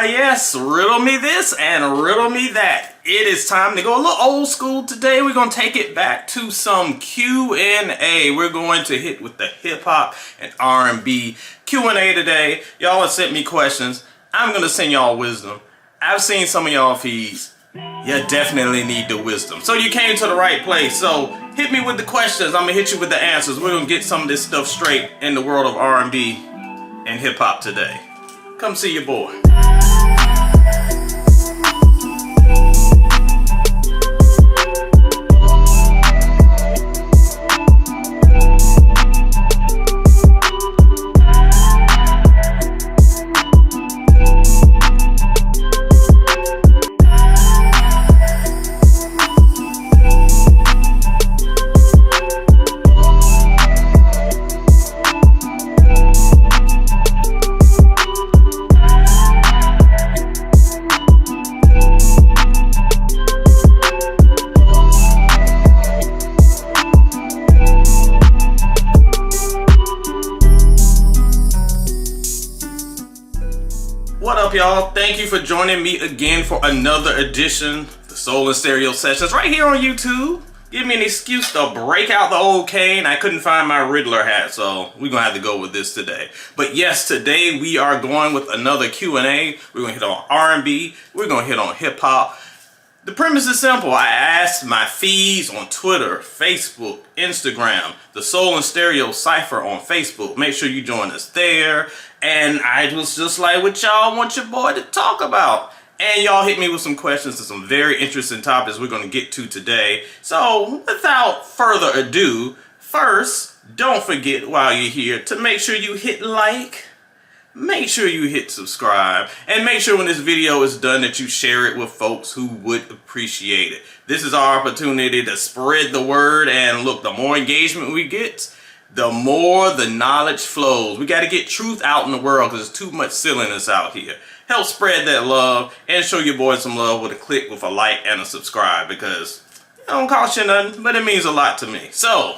yes, riddle me this and riddle me that. It is time to go a little old school today. We're going to take it back to some Q&A. We're going to hit with the hip-hop and R&B Q&A today. Y'all have sent me questions. I'm going to send y'all wisdom. I've seen some of y'all feeds. You definitely need the wisdom. So you came to the right place. So hit me with the questions. I'm going to hit you with the answers. We're going to get some of this stuff straight in the world of R&B and hip-hop today. Come see your boy. What up, y'all? Thank you for joining me again for another edition of the Soul and Stereo Sessions right here on YouTube. Give me an excuse to break out the old cane. I couldn't find my Riddler hat, so we're gonna have to go with this today. But yes, today we are going with another Q&A. We're gonna hit on R&B. We're gonna hit on hip hop. The premise is simple. I asked my feeds on Twitter, Facebook, Instagram, the Soul and Stereo Cypher on Facebook. Make sure you join us there. And I was just like, what y'all want your boy to talk about? And y'all hit me with some questions and some very interesting topics we're going to get to today. So without further ado, first, don't forget while you're here to make sure you hit like, make sure you hit subscribe, and make sure when this video is done that you share it with folks who would appreciate it. This is our opportunity to spread the word, and look, the more engagement we get, the more the knowledge flows. We got to get truth out in the world because there's too much silliness out here. Help spread that love and show your boy some love with a click, with a like, and a subscribe, because it don't cost you nothing, but it means a lot to me. So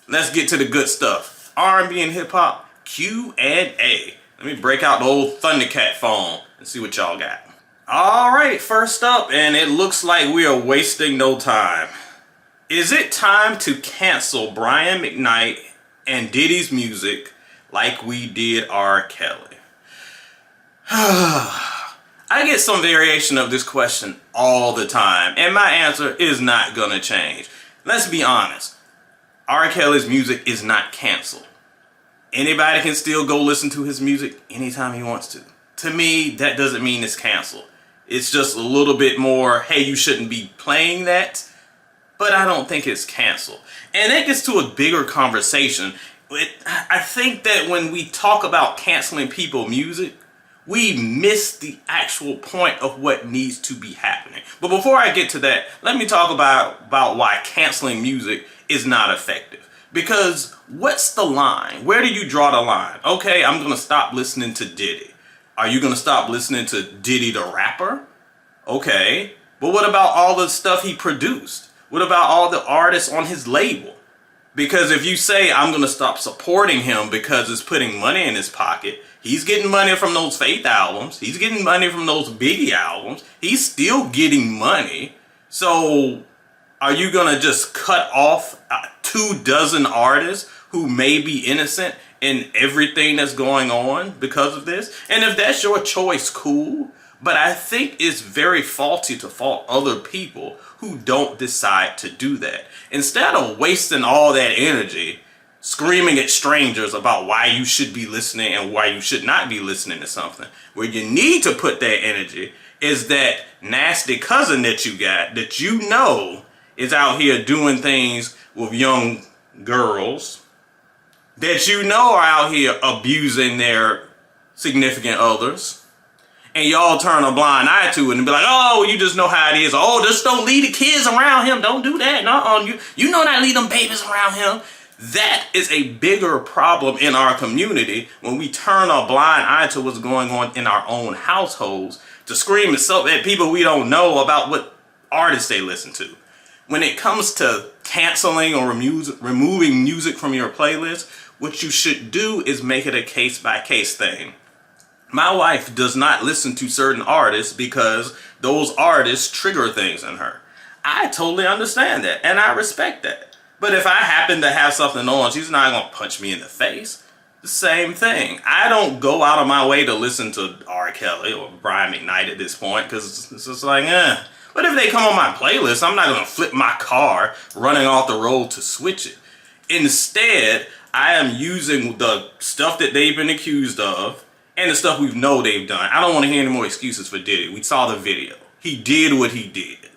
let's get to the good stuff. R&B and hip hop Q&A. Let me break out the old Thundercat phone and see what y'all got. All right, first up, and it looks like we are wasting no time. Is it time to cancel Brian McKnight and Diddy's music like we did R. Kelly? I get some variation of this question all the time, and my answer is not gonna change. Let's be honest. R. Kelly's music is not canceled. Anybody can still go listen to his music anytime he wants to. To me, that doesn't mean it's canceled. It's just a little bit more, hey, you shouldn't be playing that, but I don't think it's canceled. And that gets to a bigger conversation. I think that when we talk about canceling people's music, we miss the actual point of what needs to be happening. But before I get to that, let me talk about why canceling music is not effective. Because what's the line? Where do you draw the line? Okay, I'm going to stop listening to Diddy. Are you going to stop listening to Diddy the rapper? Okay, but what about all the stuff he produced? What about all the artists on his label? Because if you say I'm going to stop supporting him because it's putting money in his pocket, he's getting money from those Faith albums. He's getting money from those Biggie albums. He's still getting money. So are you going to just cut off 24 artists who may be innocent in everything that's going on because of this? And if that's your choice, cool. But I think it's very faulty to fault other people who don't decide to do that. Instead of wasting all that energy screaming at strangers about why you should be listening and why you should not be listening to something, where you need to put that energy is that nasty cousin that you got, that you know is out here doing things with young girls, that you know are out here abusing their significant others, and y'all turn a blind eye to it and be like, oh, you just know how it is. Oh, just don't leave the kids around him. Don't do that. No, you know not leave them babies around him. That is a bigger problem in our community when we turn a blind eye to what's going on in our own households to scream at people we don't know about what artists they listen to. When it comes to canceling or removing music from your playlist, what you should do is make it a case-by-case thing. My wife does not listen to certain artists because those artists trigger things in her. I totally understand that, and I respect that. But if I happen to have something on, she's not going to punch me in the face. The same thing. I don't go out of my way to listen to R. Kelly or Brian McKnight at this point, because it's just like, eh. But if they come on my playlist, I'm not going to flip my car running off the road to switch it. Instead, I am using the stuff that they've been accused of and the stuff we know they've done. I don't want to hear any more excuses for Diddy. We saw the video. He did what he did.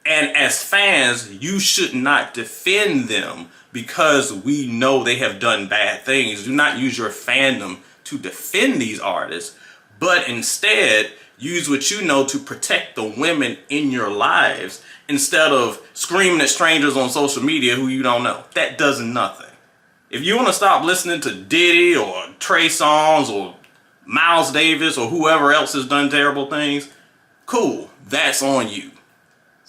And as fans, you should not defend them because we know they have done bad things. Do not use your fandom to defend these artists, but instead use what you know to protect the women in your lives instead of screaming at strangers on social media who you don't know. That does nothing. If you want to stop listening to Diddy or Trey Songz or Miles Davis or whoever else has done terrible things, cool, that's on you.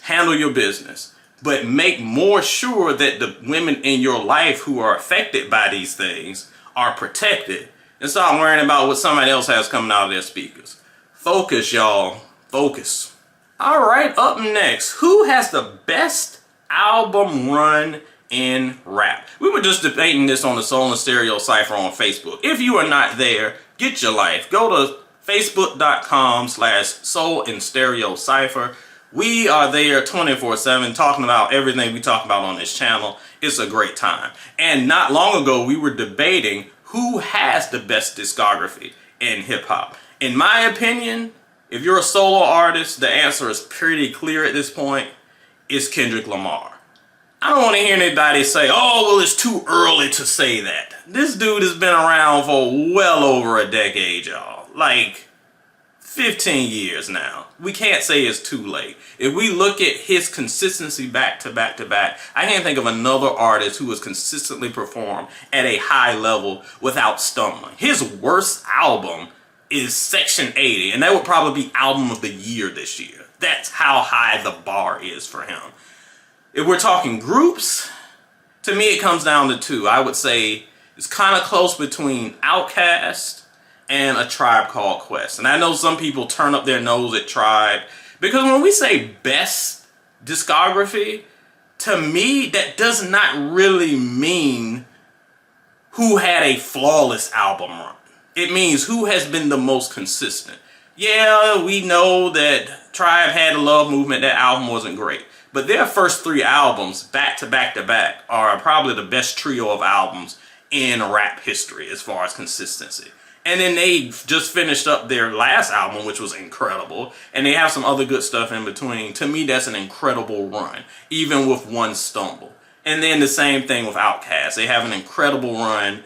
Handle your business, but make more sure that the women in your life who are affected by these things are protected, and stop worrying about what somebody else has coming out of their speakers. Focus, y'all. Focus. All right, up next, who has the best album run in rap? We were just debating this on the Soul and Stereo Cypher on Facebook. If you are not there, get your life. Go to facebook.com/Soul and Stereo Cypher. We are there 24/7 talking about everything we talk about on this channel. It's a great time. And not long ago, we were debating who has the best discography in hip hop. In my opinion, if you're a solo artist, the answer is pretty clear at this point. It's Kendrick Lamar. I don't want to hear anybody say, oh, well, it's too early to say that. This dude has been around for well over a decade, y'all. Like 15 years now. We can't say it's too late. If we look at his consistency back to back to back, I can't think of another artist who has consistently performed at a high level without stumbling. His worst album is Section 80, and that would probably be album of the year this year. That's how high the bar is for him. If we're talking groups, to me it comes down to two. I would say it's kind of close between Outkast and A Tribe Called Quest. And I know some people turn up their nose at Tribe, because when we say best discography, to me that does not really mean who had a flawless album run. It means who has been the most consistent. Yeah, we know that Tribe had a Love Movement. That album wasn't great. But their first three albums, back to back to back, are probably the best trio of albums in rap history as far as consistency. And then they just finished up their last album, which was incredible. And they have some other good stuff in between. To me, that's an incredible run, even with one stumble. And then the same thing with Outkast. They have an incredible run.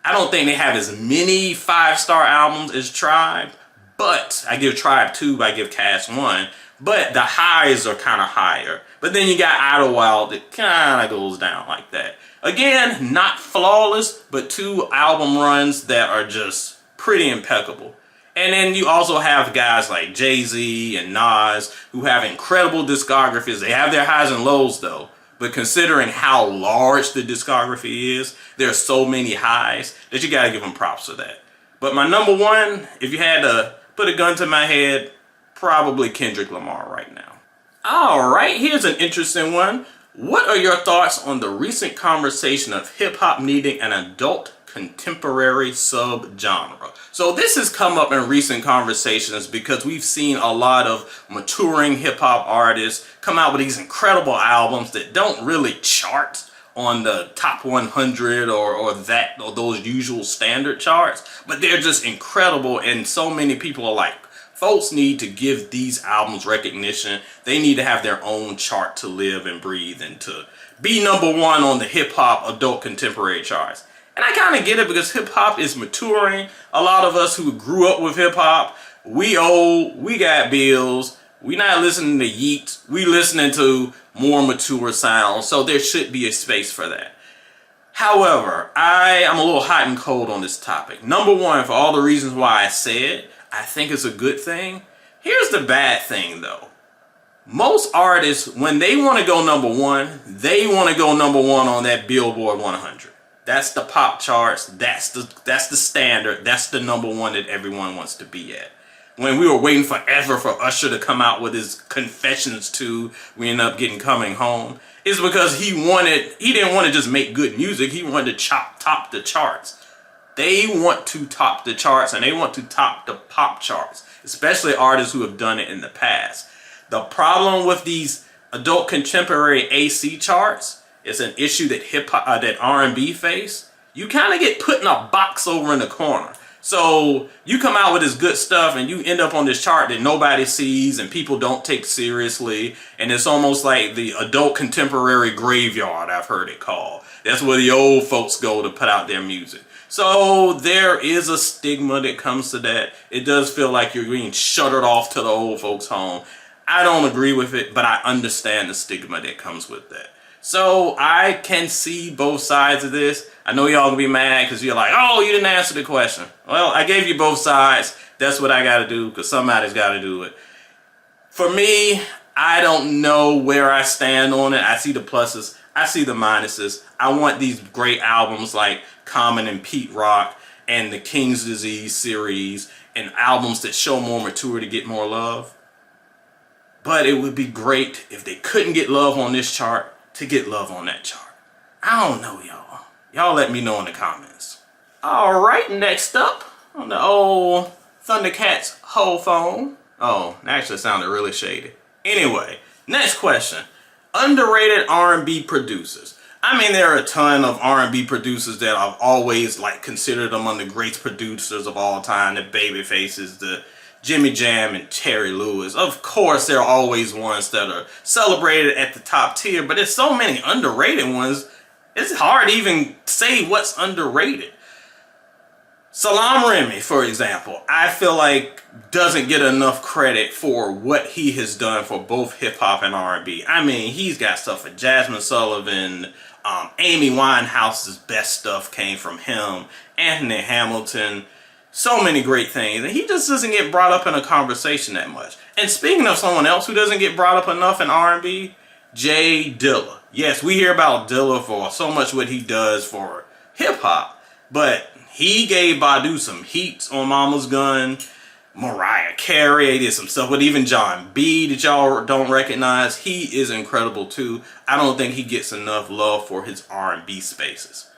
I don't think they have as many 5-star albums as Tribe, but I give Tribe 2, I give Cast 1. But the highs are kind of higher. But then you got Idlewild that kind of goes down like that. Again, not flawless, but 2 album runs that are just pretty impeccable. And then you also have guys like Jay-Z and Nas who have incredible discographies. They have their highs and lows though. But considering how large the discography is, there are so many highs that you got to give them props for that. But my number one, if you had to put a gun to my head, probably Kendrick Lamar right now. All right, here's an interesting one. What are your thoughts on the recent conversation of hip-hop needing an adult contemporary subgenre? So this has come up in recent conversations because we've seen a lot of maturing hip-hop artists come out with these incredible albums that don't really chart on the top 100 or those usual standard charts, but they're just incredible, and so many people are like, folks need to give these albums recognition. They need to have their own chart to live and breathe and to be number one on the hip-hop adult contemporary charts. And I kind of get it because hip-hop is maturing. A lot of us who grew up with hip-hop, we old, we got bills, we not listening to Yeet, we listening to more mature sounds, so there should be a space for that. However, I'm a little hot and cold on this topic. Number one, for all the reasons why I said, I think it's a good thing. Here's the bad thing though. Most artists, when they want to go number one, they want to go number one on that Billboard 100. That's the pop charts. That's the standard. That's the #1 that everyone wants to be at. When we were waiting forever for Usher to come out with his Confessions 2, we ended up getting Coming Home. It's because he didn't want to just make good music. He wanted to top the charts. They want to top the charts, and they want to top the pop charts, especially artists who have done it in the past. The problem with these adult contemporary AC charts is an issue that that R&B face. You kind of get put in a box over in the corner. So you come out with this good stuff and you end up on this chart that nobody sees and people don't take seriously. And it's almost like the adult contemporary graveyard, I've heard it called. That's where the old folks go to put out their music. So there is a stigma that comes to that. It does feel like you're being shuttered off to the old folks' home. I don't agree with it, but I understand the stigma that comes with that. So I can see both sides of this. I know y'all gonna be mad because you're like, oh, you didn't answer the question. Well, I gave you both sides. That's what I gotta do because somebody's gotta do it. For me, I don't know where I stand on it. I see the pluses. I see the minuses. I want these great albums like Common and Pete Rock and the King's Disease series and albums that show more maturity, get more love. But it would be great if they couldn't get love on this chart to get love on that chart. I don't know, y'all. Y'all let me know in the comments. All right, next up on the old Thundercats whole phone. Oh, that actually sounded really shady. Anyway, next question. Underrated R&B producers. I mean, there are a ton of R&B producers that I've always considered among the great producers of all time. The Babyfaces, the Jimmy Jam and Terry Lewis. Of course, there are always ones that are celebrated at the top tier, but there's so many underrated ones, it's hard to even say what's underrated. Salaam Remi, for example, I feel like doesn't get enough credit for what he has done for both hip-hop and R&B. I mean, he's got stuff with Jasmine Sullivan, Amy Winehouse's best stuff came from him, Anthony Hamilton, so many great things, and he just doesn't get brought up in a conversation that much. And speaking of someone else who doesn't get brought up enough in R&B, Jay Dilla. Yes, we hear about Dilla for so much what he does for hip-hop, but he gave Badu some heat on Mama's Gun. Mariah Carey did some stuff with even John B that y'all don't recognize. He is incredible too. I don't think he gets enough love for his R&B spaces.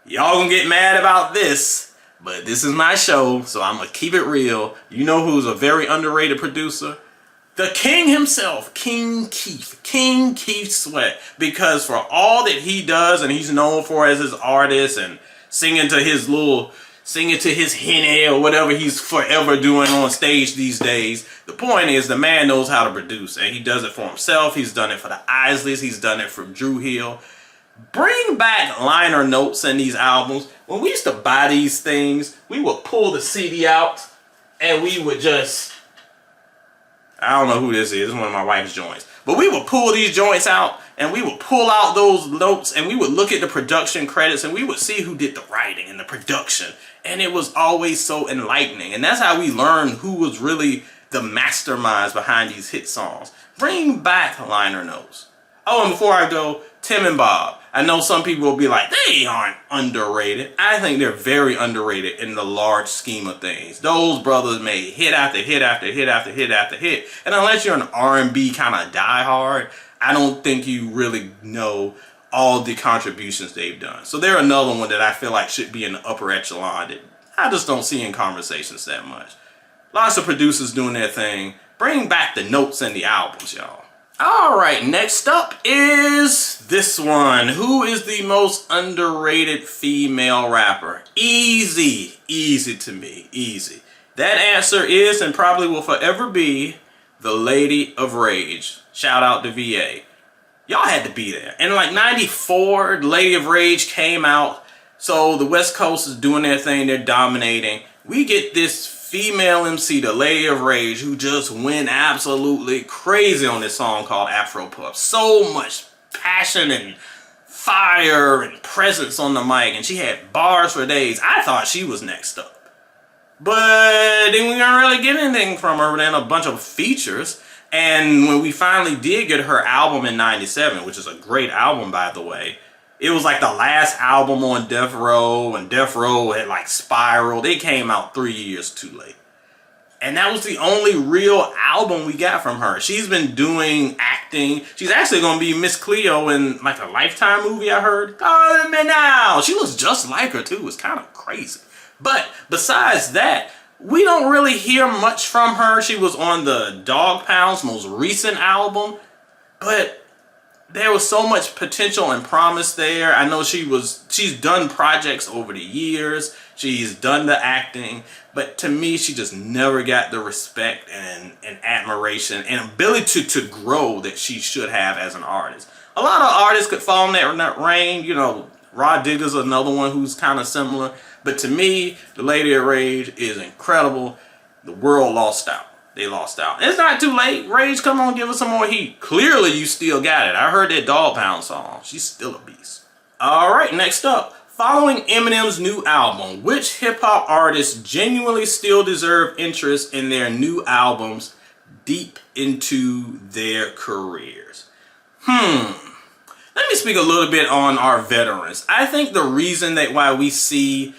Y'all gonna get mad about this, but this is my show, so I'm gonna keep it real. You know who's a very underrated producer? The king himself, King Keith Sweat. Because for all that he does and he's known for as his artist and singing to his Henny or whatever he's forever doing on stage these days, the point is the man knows how to produce, and he does it for himself. He's done it for the Isleys. He's done it for Drew Hill. Bring back liner notes in these albums. When we used to buy these things, we would pull the CD out and we would just, I don't know who this is. It's one of my wife's joints. But we would pull these joints out and we would pull out those notes and we would look at the production credits and we would see who did the writing and the production. And it was always so enlightening. And that's how we learned who was really the masterminds behind these hit songs. Bring back liner notes. Oh, and before I go, Tim and Bob. I know some people will be like, they aren't underrated. I think they're very underrated in the large scheme of things. Those brothers made hit after hit after hit after hit after hit. And unless you're an R&B kind of diehard, I don't think you really know all the contributions they've done. So they're another one that I feel like should be in the upper echelon that I just don't see in conversations that much. Lots of producers doing their thing. Bring back the notes and the albums, y'all. Alright, next up is this one. Who is the most underrated female rapper? Easy to me, easy. That answer is and probably will forever be the Lady of Rage. Shout out to VA. Y'all had to be there. In like 94, the Lady of Rage came out. So the West Coast is doing their thing, they're dominating. We get this female MC, the Lady of Rage, who just went absolutely crazy on this song called Afro Puff. So much passion and fire and presence on the mic, and she had bars for days. I thought she was next up. But then we didn't really get anything from her than a bunch of features. And when we finally did get her album in 97, which is a great album by the way, It was like the last album on Death Row, and Death Row had like spiraled. It came out 3 years too late. And that was the only real album we got from her. She's been doing acting. She's actually going to be Miss Cleo in like a Lifetime movie, I heard. Call me now. She looks just like her too. It's kind of crazy. But besides that, we don't really hear much from her. She was on the Dog Pound's most recent album. But there was so much potential and promise there. I know she's done projects over the years. She's done the acting. But to me, she just never got the respect and admiration and ability to grow that she should have as an artist. A lot of artists could fall in that reign. You know, Rod Digger's another one who's kind of similar. But to me, the Lady of Rage is incredible. The world lost out. They lost out. It's not too late. Rage, come on, give us some more heat. Clearly, you still got it. I heard that Dog Pound song. She's still a beast. All right, next up. Following Eminem's new album, which hip-hop artists genuinely still deserve interest in their new albums deep into their careers? Let me speak a little bit on our veterans. I think the reason that why we see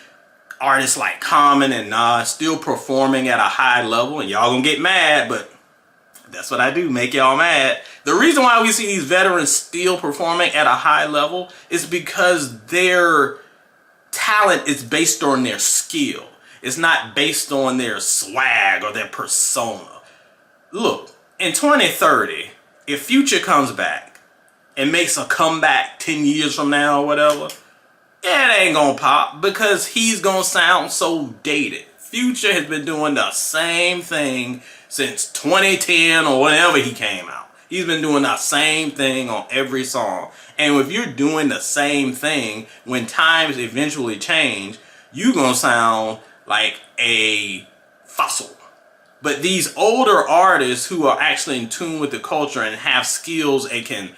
artists like Common and Nas still performing at a high level, and y'all gonna get mad, but that's what I do, make y'all mad. The reason why we see these veterans still performing at a high level is because their talent is based on their skill. It's not based on their swag or their persona. Look, in 2030, if Future comes back and makes a comeback 10 years from now or whatever, yeah, it ain't gonna pop because he's gonna sound so dated. Future has been doing the same thing since 2010 or whenever he came out. He's been doing the same thing on every song. And if you're doing the same thing, when times eventually change, you're gonna sound like a fossil. But these older artists who are actually in tune with the culture and have skills and can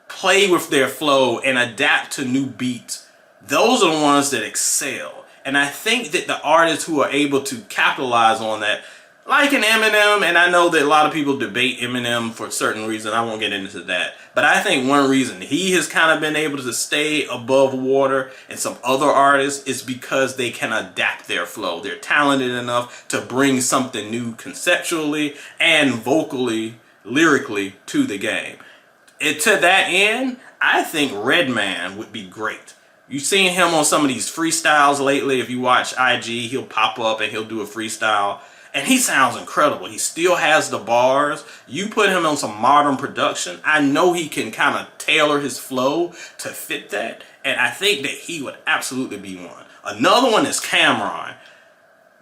play with their flow and adapt to new beats, those are the ones that excel. And I think that the artists who are able to capitalize on that, like an Eminem, and I know that a lot of people debate Eminem for certain reasons, I won't get into that, but I think one reason he has kind of been able to stay above water and some other artists is because they can adapt their flow. They're talented enough to bring something new conceptually and vocally, lyrically to the game. And to that end, I think Redman would be great. You've seen him on some of these freestyles lately. If you watch IG, he'll pop up and he'll do a freestyle. And he sounds incredible. He still has the bars. You put him on some modern production, I know he can kind of tailor his flow to fit that. And I think that he would absolutely be one. Another one is Cameron.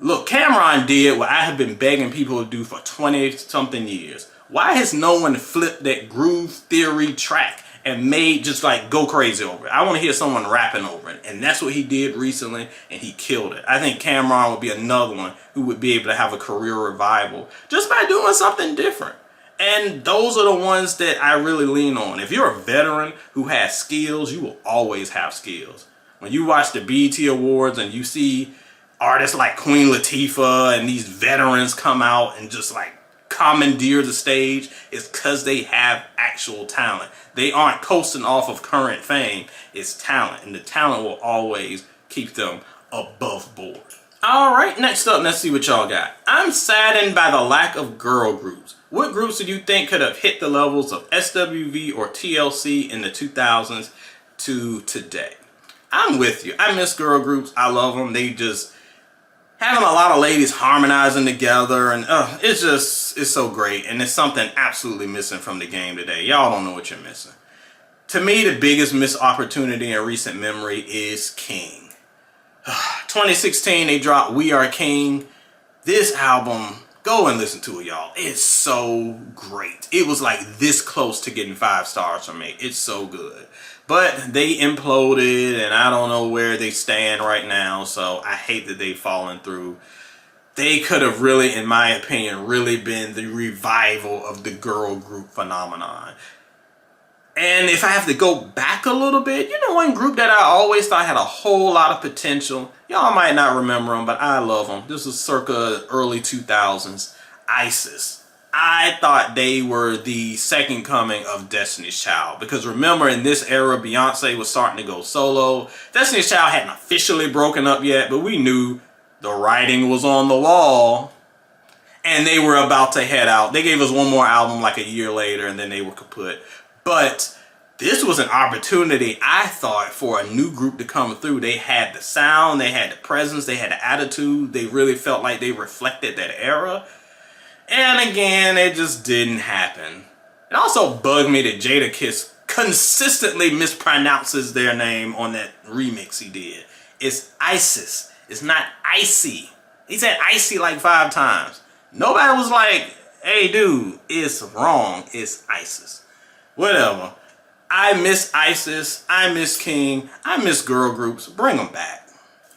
Look, Cameron did what I have been begging people to do for 20-something years. Why has no one flipped that Groove Theory track and made just like go crazy over it? I want to hear someone rapping over it. And that's what he did recently, and he killed it. I think Cameron would be another one who would be able to have a career revival just by doing something different. And those are the ones that I really lean on. If you're a veteran who has skills, you will always have skills. When you watch the BET Awards and you see artists like Queen Latifah and these veterans come out and just like commandeer the stage, it's because they have actual talent. They aren't coasting off of current fame. It's talent, and the talent will always keep them above board. All right, next up, let's see what y'all got. I'm saddened by the lack of girl groups. What groups do you think could have hit the levels of SWV or TLC in the 2000s to today? I'm with you. I miss girl groups. I love them. They just having a lot of ladies harmonizing together, and it's so great. And it's something absolutely missing from the game today. Y'all don't know what you're missing. To me, the biggest missed opportunity in recent memory is King. 2016, they dropped We Are King. This album, go and listen to it, y'all. It's so great. It was like this close to getting 5 stars from me. It's so good. But they imploded, and I don't know where they stand right now, so I hate that they've fallen through. They could have really, in my opinion, really been the revival of the girl group phenomenon. And if I have to go back a little bit, you know, one group that I always thought had a whole lot of potential. Y'all might not remember them, but I love them. This was circa early 2000s. ISIS. I thought they were the second coming of Destiny's Child. Because remember, in this era, Beyonce was starting to go solo. Destiny's Child hadn't officially broken up yet, but we knew the writing was on the wall. And they were about to head out. They gave us one more album like a year later, and then they were kaput. But this was an opportunity, I thought, for a new group to come through. They had the sound, they had the presence, they had the attitude. They really felt like they reflected that era. And again, it just didn't happen. It also bugged me that Jadakiss consistently mispronounces their name on that remix he did. It's Isis. It's not Icy. He said Icy like 5 times. Nobody was like, hey dude, it's wrong. It's Isis. Whatever. I miss Isis. I miss King. I miss girl groups. Bring them back.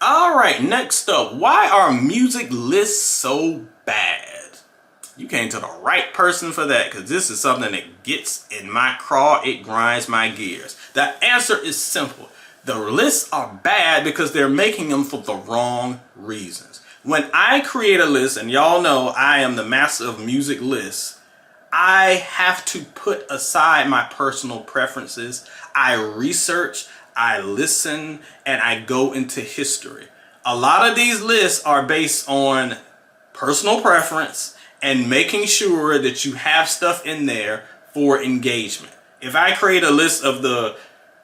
Alright, next up. Why are music lists so bad? You came to the right person for that, because this is something that gets in my craw. It grinds my gears. The answer is simple. The lists are bad because they're making them for the wrong reasons. When I create a list, and y'all know I am the master of music lists, I have to put aside my personal preferences. I research, I listen, and I go into history. A lot of these lists are based on personal preference and making sure that you have stuff in there for engagement. If I create a list of the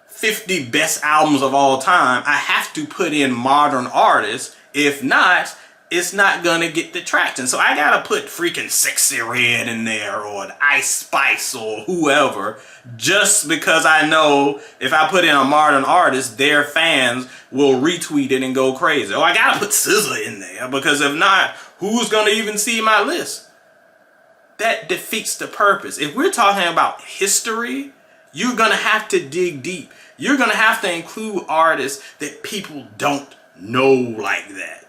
50 best albums of all time, I have to put in modern artists. If not, it's not gonna get the traction. So I gotta put freaking Sexy Red in there, or Ice Spice, or whoever, just because I know if I put in a modern artist, their fans will retweet it and go crazy. Oh, I gotta put SZA in there, because if not, who's gonna even see my list? That defeats the purpose. If we're talking about history, you're gonna have to dig deep. You're gonna have to include artists that people don't know like that.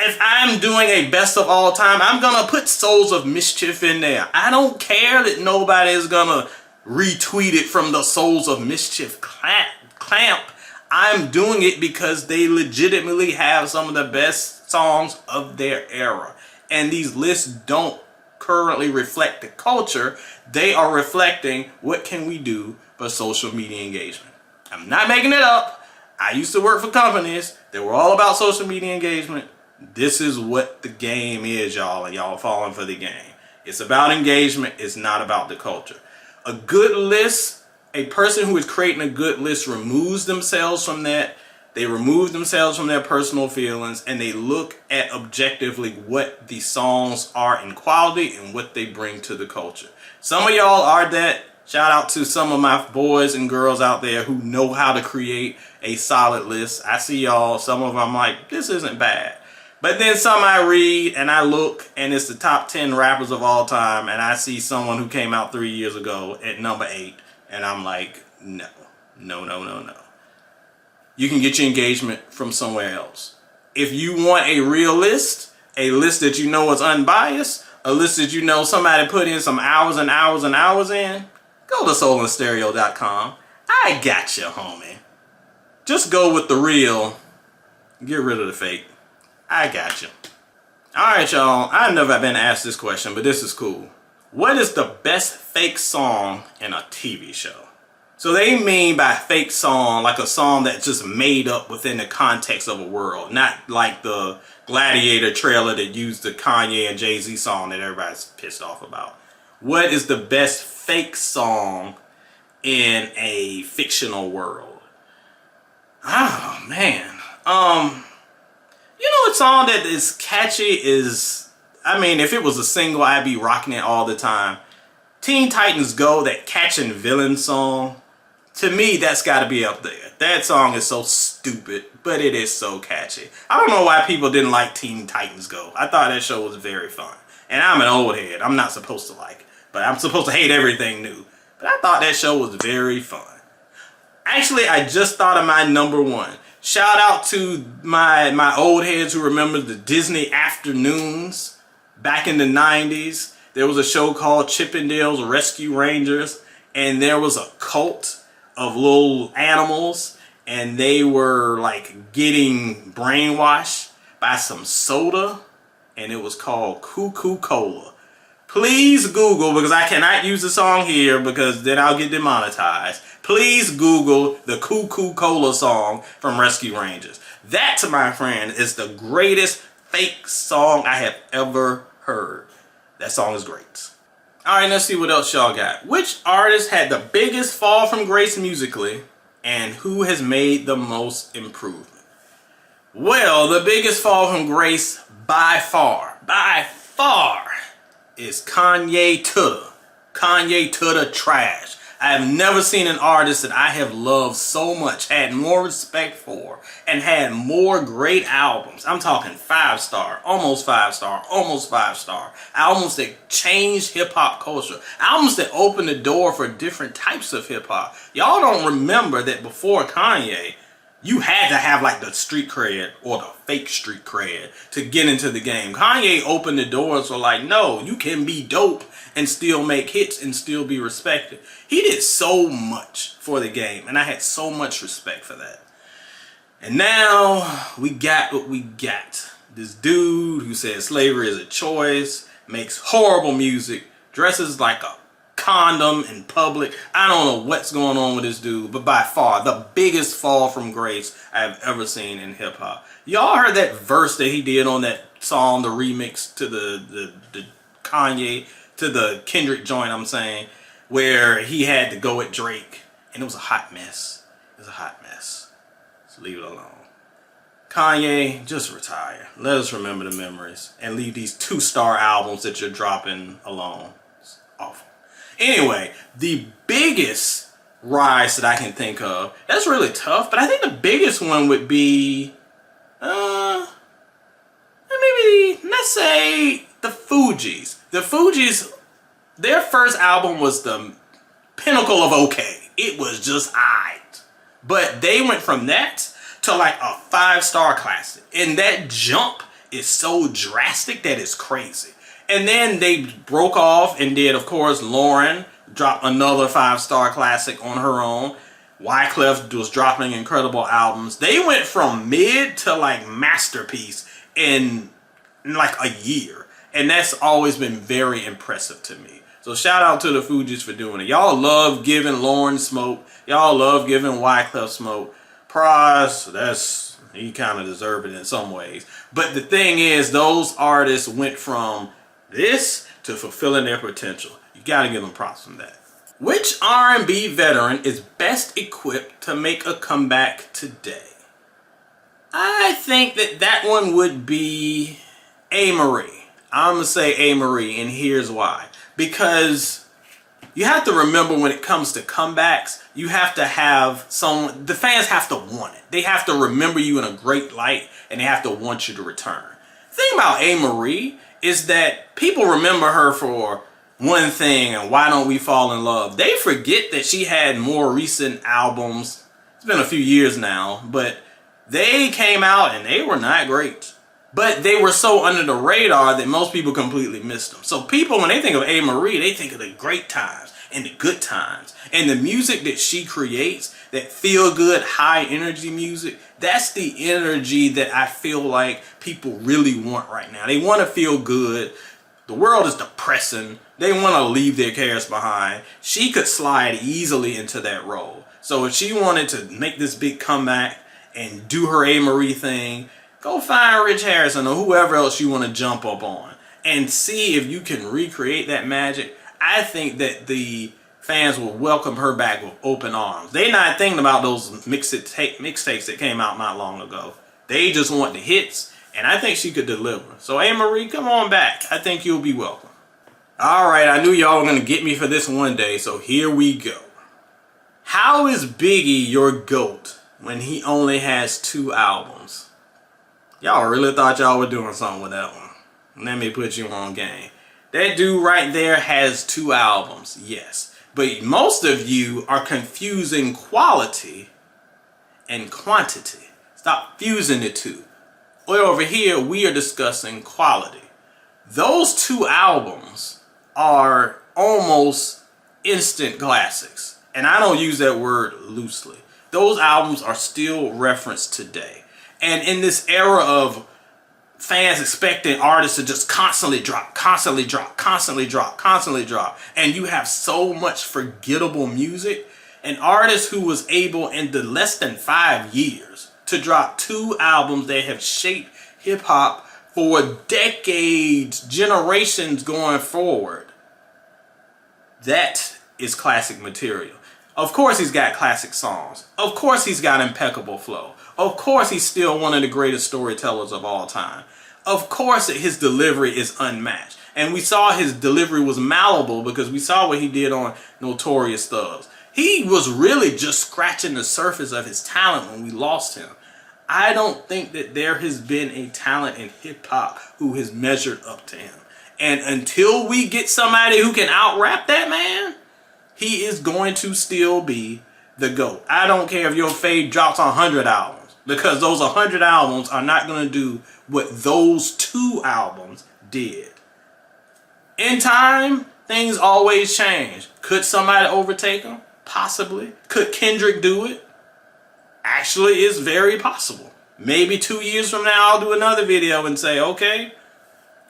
If I'm doing a best of all time, I'm gonna put Souls of Mischief in there. I don't care that nobody is gonna retweet it from the Souls of Mischief clamp. I'm doing it because they legitimately have some of the best songs of their era. And these lists don't currently reflect the culture. They are reflecting what can we do for social media engagement. I'm not making it up. I used to work for companies that were all about social media engagement. This is what the game is, y'all, and y'all are falling for the game. It's about engagement. It's not about the culture. A good list, a person who is creating a good list removes themselves from that. They remove themselves from their personal feelings, and they look at objectively what the songs are in quality and what they bring to the culture. Some of y'all are that. Shout out to some of my boys and girls out there who know how to create a solid list. I see y'all. Some of them I'm like, this isn't bad. But then some I read and I look and it's the top 10 rappers of all time, and I see someone who came out 3 years ago at number 8, and I'm like, no. You can get your engagement from somewhere else. If you want a real list, a list that you know is unbiased, a list that you know somebody put in some hours and hours and hours in, go to soulandstereo.com. I got you, homie. Just go with the real. Get rid of the fake. I got you. Alright, y'all. I've never been asked this question, but this is cool. What is the best fake song in a TV show? So they mean by fake song, like a song that's just made up within the context of a world. Not like the Gladiator trailer that used the Kanye and Jay-Z song that everybody's pissed off about. What is the best fake song in a fictional world? Oh, man. You know, a song that is catchy is, I mean, if it was a single, I'd be rocking it all the time. Teen Titans Go, that Catching Villain song. To me, that's got to be up there. That song is so stupid, but it is so catchy. I don't know why people didn't like Teen Titans Go. I thought that show was very fun. And I'm an old head. I'm not supposed to like it. But I'm supposed to hate everything new. But I thought that show was very fun. Actually, I just thought of my number one. Shout out to my old heads who remember the Disney afternoons back in the 90s. There was a show called Chippendale's Rescue Rangers. And there was a cult of little animals, and they were like getting brainwashed by some soda, and it was called Cuckoo Cola. Please Google, because I cannot use the song here because then I'll get demonetized. Please Google the Cuckoo Cola song from Rescue Rangers. That, my friend, is the greatest fake song I have ever heard. That song is great. Alright, let's see what else y'all got. Which artist had the biggest fall from grace musically, and who has made the most improvement? Well, the biggest fall from grace by far, is Kanye to the trash. I have never seen an artist that I have loved so much, had more respect for, and had more great albums. I'm talking 5-star, almost 5-star, almost 5-star. Albums that changed hip-hop culture. Albums that opened the door for different types of hip-hop. Y'all don't remember that before Kanye, you had to have like the street cred or the fake street cred to get into the game. Kanye opened the doors for like, no, you can be dope and still make hits and still be respected. He did so much for the game, and I had so much respect for that. And now we got what we got. This dude who says slavery is a choice, makes horrible music, dresses like a condom in public. I don't know what's going on with this dude, but by far the biggest fall from grace I've ever seen in hip hop. Y'all heard that verse that he did on that song, the remix to the Kanye, to the Kendrick joint, I'm saying, where he had to go at Drake, and it was a hot mess. It was a hot mess. So leave it alone. Kanye, just retire. Let us remember the memories and leave these 2-star albums that you're dropping alone. It's awful. Anyway, the biggest rise that I can think of, that's really tough, but I think the biggest one would be, maybe, let's say, the Fugees. The Fugees, their first album was the pinnacle of okay. It was just aight. But they went from that to like a 5-star classic. And that jump is so drastic that it's crazy. And then they broke off and did, of course, Lauren dropped another 5-star classic on her own. Wyclef was dropping incredible albums. They went from mid to like masterpiece in like a year. And that's always been very impressive to me. So shout out to the Fugees for doing it. Y'all love giving Lauren smoke. Y'all love giving Wyclef smoke. Pras, he kind of deserved it in some ways. But the thing is, those artists went from this to fulfilling their potential. You gotta give them props from that. Which R&B veteran is best equipped to make a comeback today? I think that one would be A-Marie. I'm gonna say A-Marie, and here's why. Because you have to remember, when it comes to comebacks, you have to have someone, the fans have to want it. They have to remember you in a great light, and they have to want you to return. The thing about A-Marie is that people remember her for One Thing and Why Don't We Fall in Love. They forget that she had more recent albums. It's been a few years now, but they came out and they were not great. But they were so under the radar that most people completely missed them. So people, when they think of A-Marie, they think of the great times and the good times. And the music that she creates, that feel-good, high-energy music, that's the energy that I feel like people really want right now. They want to feel good. The world is depressing. They want to leave their cares behind. She could slide easily into that role. So if she wanted to make this big comeback and do her A-Marie thing, go find Rich Harrison or whoever else you want to jump up on and see if you can recreate that magic. I think that the fans will welcome her back with open arms. They're not thinking about those mixtapes that came out not long ago. They just want the hits, and I think she could deliver. So A-Marie, come on back. I think you'll be welcome. Alright, I knew y'all were going to get me for this one day, so here we go. How is Biggie your GOAT when he only has 2 albums? Y'all really thought y'all were doing something with that one. Let me put you on game. That dude right there has 2 albums, yes. But most of you are confusing quality and quantity. Stop fusing the two. Well, over here, we are discussing quality. Those 2 albums are almost instant classics. And I don't use that word loosely. Those albums are still referenced today. And in this era of fans expecting artists to just constantly drop, constantly drop, constantly drop, constantly drop. And you have so much forgettable music. An artist who was able in the less than 5 years to drop 2 albums that have shaped hip hop for decades, generations going forward. That is classic material. Of course he's got classic songs. Of course he's got impeccable flow. Of course he's still one of the greatest storytellers of all time. Of course his delivery is unmatched. And we saw his delivery was malleable because we saw what he did on Notorious Thugs. He was really just scratching the surface of his talent when we lost him. I don't think that there has been a talent in hip hop who has measured up to him. And until we get somebody who can out-rap that man, he is going to still be the GOAT. I don't care if your fave drops 100 albums, because those 100 albums are not going to do what those 2 albums did. In time, things always change. Could somebody overtake him? Possibly. Could Kendrick do it? Actually, it's very possible. Maybe 2 years from now, I'll do another video and say, okay,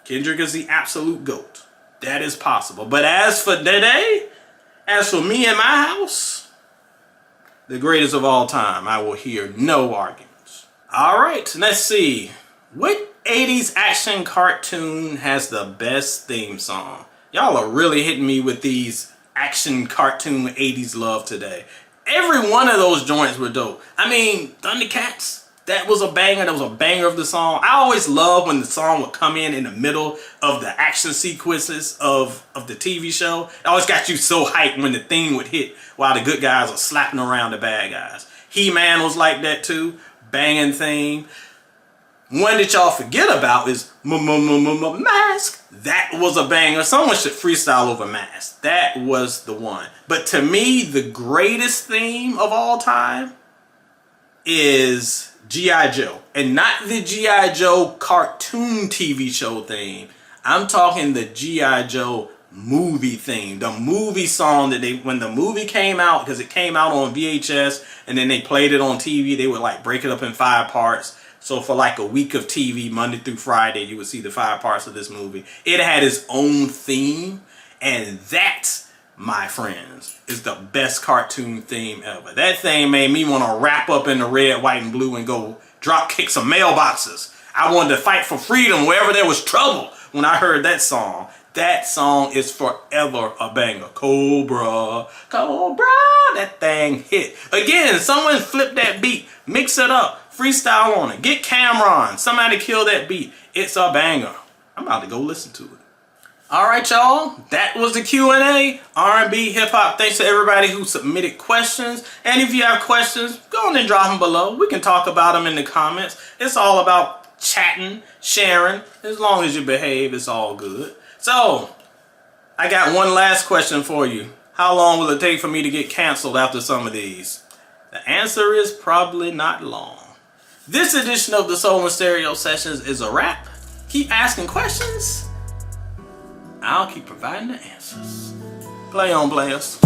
Kendrick is the absolute GOAT. That is possible. But as for today, as for me and my house, the greatest of all time, I will hear no arguments. All right, let's see. What 80s action cartoon has the best theme song? Y'all are really hitting me with these action cartoon 80s love today. Every one of those joints were dope. I mean, Thundercats, that was a banger. That was a banger of the song. I always love when the song would come in the middle of the action sequences of the TV show. It always got you so hyped when the theme would hit while the good guys are slapping around the bad guys. He-Man was like that too. Banging theme. One that y'all forget about is Mask. That was a banger. Someone should freestyle over Mask. That was the one. But to me, the greatest theme of all time is G.I. Joe. And not the G.I. Joe cartoon TV show theme. I'm talking the G.I. Joe movie theme. The movie song that when the movie came out, because it came out on VHS and then they played it on TV, they would like break it up in 5 parts. So for like a week of TV, Monday through Friday, you would see the 5 parts of this movie. It had its own theme, and that, my friends, is the best cartoon theme ever. That thing made me want to wrap up in the red, white, and blue and go drop kick some mailboxes. I wanted to fight for freedom wherever there was trouble when I heard that song. That song is forever a banger. Cobra, Cobra, that thing hit. Again, someone flip that beat, mix it up. Freestyle on it. Get Cameron. Somebody kill that beat. It's a banger. I'm about to go listen to it. Alright, y'all. That was the Q&A. R&B, hip-hop. Thanks to everybody who submitted questions. And if you have questions, go on and drop them below. We can talk about them in the comments. It's all about chatting, sharing. As long as you behave, it's all good. So, I got one last question for you. How long will it take for me to get canceled after some of these? The answer is probably not long. This edition of the Soul and Stereo Sessions is a wrap. Keep asking questions. I'll keep providing the answers. Play on, players.